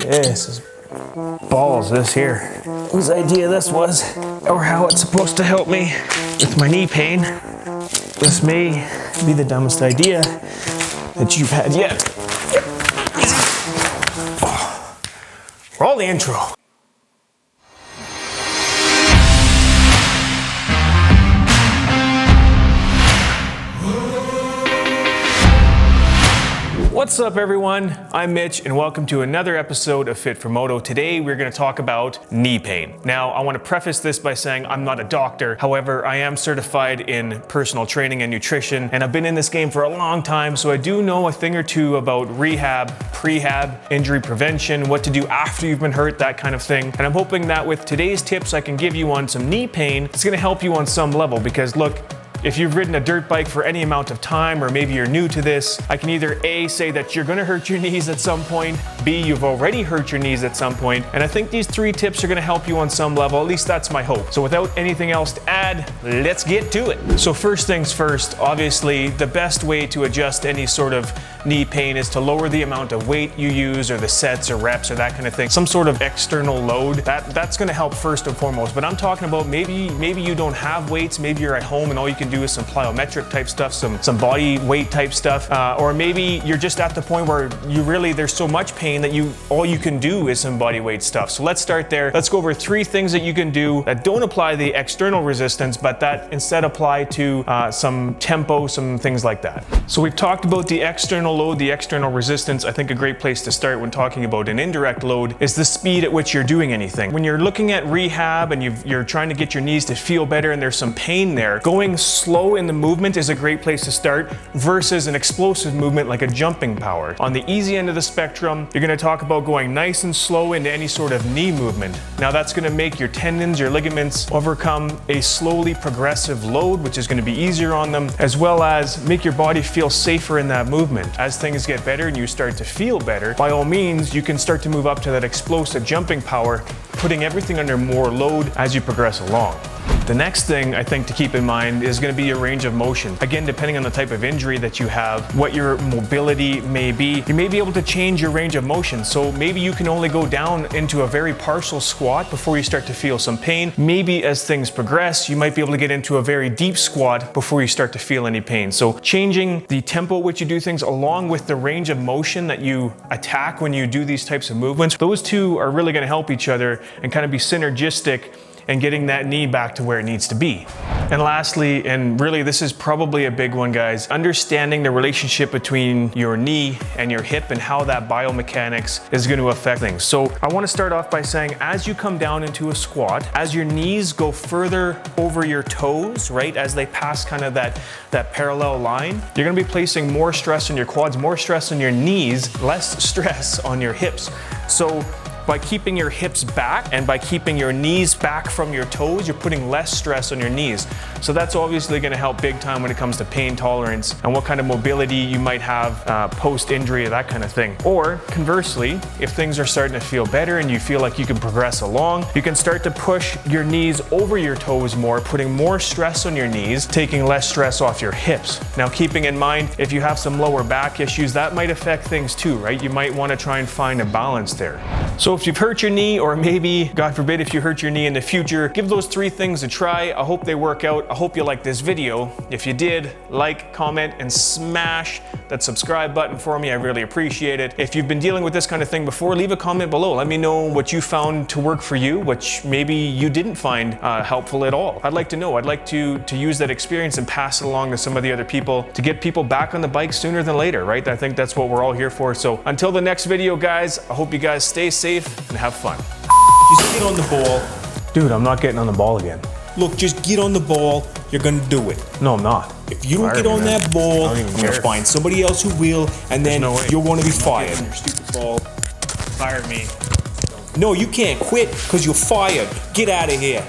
This is balls, this here. Whose idea this was, or how it's supposed to help me with my knee pain. This may be the dumbest idea that you've had yet. Roll the intro. What's up everyone? I'm Mitch and welcome to another episode of Fit for Moto. Today we're going to talk about knee pain. Now I want to preface this by saying I'm not a doctor. However, I am certified in personal training and nutrition and I've been in this game for a long time, so I do know a thing or two about rehab, prehab, injury prevention, what to do after you've been hurt, that kind of thing. And I'm hoping that with today's tips I can give you on some knee pain, it's going to help you on some level because look, if you've ridden a dirt bike for any amount of time, or maybe you're new to this, I can either A, say that you're gonna hurt your knees at some point, B, you've already hurt your knees at some point, and I think these 3 tips are gonna help you on some level, at least that's my hope. So without anything else to add, let's get to it. So first things first, obviously, the best way to adjust any sort of knee pain is to lower the amount of weight you use, or the sets or reps or that kind of thing. Some sort of external load, that's gonna help first and foremost, but I'm talking about maybe you don't have weights, maybe you're at home and all you can do is some plyometric type stuff, some body weight type stuff, or maybe you're just at the point where there's so much pain that all you can do is some body weight stuff. So let's start there. Let's go over 3 things that you can do that don't apply the external resistance, but that instead apply to some tempo, some things like that. So we've talked about the external load, the external resistance. I think a great place to start when talking about an indirect load is the speed at which you're doing anything. When you're looking at rehab and you're trying to get your knees to feel better and there's some pain there, going slow in the movement is a great place to start versus an explosive movement like a jumping power. On the easy end of the spectrum, you're going to talk about going nice and slow into any sort of knee movement. Now that's going to make your tendons, your ligaments overcome a slowly progressive load, which is going to be easier on them, as well as make your body feel safer in that movement. As things get better and you start to feel better, by all means, you can start to move up to that explosive jumping power, putting everything under more load as you progress along. The next thing I think to keep in mind is going to be your range of motion. Again, depending on the type of injury that you have, what your mobility may be, you may be able to change your range of motion. So maybe you can only go down into a very partial squat before you start to feel some pain. Maybe as things progress, you might be able to get into a very deep squat before you start to feel any pain. So changing the tempo at which you do things along with the range of motion that you attack when you do these types of movements, those two are really going to help each other and kind of be synergistic and getting that knee back to where it needs to be. And lastly, and really this is probably a big one, guys, understanding the relationship between your knee and your hip and how that biomechanics is going to affect things. So I want to start off by saying, as you come down into a squat, as your knees go further over your toes, right, as they pass kind of that parallel line, you're going to be placing more stress on your quads, more stress on your knees, less stress on your hips. So by keeping your hips back and by keeping your knees back from your toes, you're putting less stress on your knees. So that's obviously going to help big time when it comes to pain tolerance and what kind of mobility you might have post-injury, that kind of thing. Or conversely, if things are starting to feel better and you feel like you can progress along, you can start to push your knees over your toes more, putting more stress on your knees, taking less stress off your hips. Now, keeping in mind, if you have some lower back issues, that might affect things too, right? You might want to try and find a balance there. So if you've hurt your knee, or maybe, God forbid, if you hurt your knee in the future, give those 3 things a try. I hope they work out. I hope you like this video. If you did, like, comment, and smash that subscribe button for me. I really appreciate it. If you've been dealing with this kind of thing before, leave a comment below. Let me know what you found to work for you, which maybe you didn't find helpful at all. I'd like to know. I'd like to use that experience and pass it along to some of the other people to get people back on the bike sooner than later, right? I think that's what we're all here for. So until the next video, guys, I hope you guys stay safe and have fun. Just get on the ball. Dude, I'm not getting on the ball again. Look, just get on the ball. You're gonna do it. No, I'm not. If you don't get on that ball, I'm gonna find somebody else who will, and then you're gonna be fired. Your stupid ball. Fire me. No, you can't quit because you're fired. Get out of here.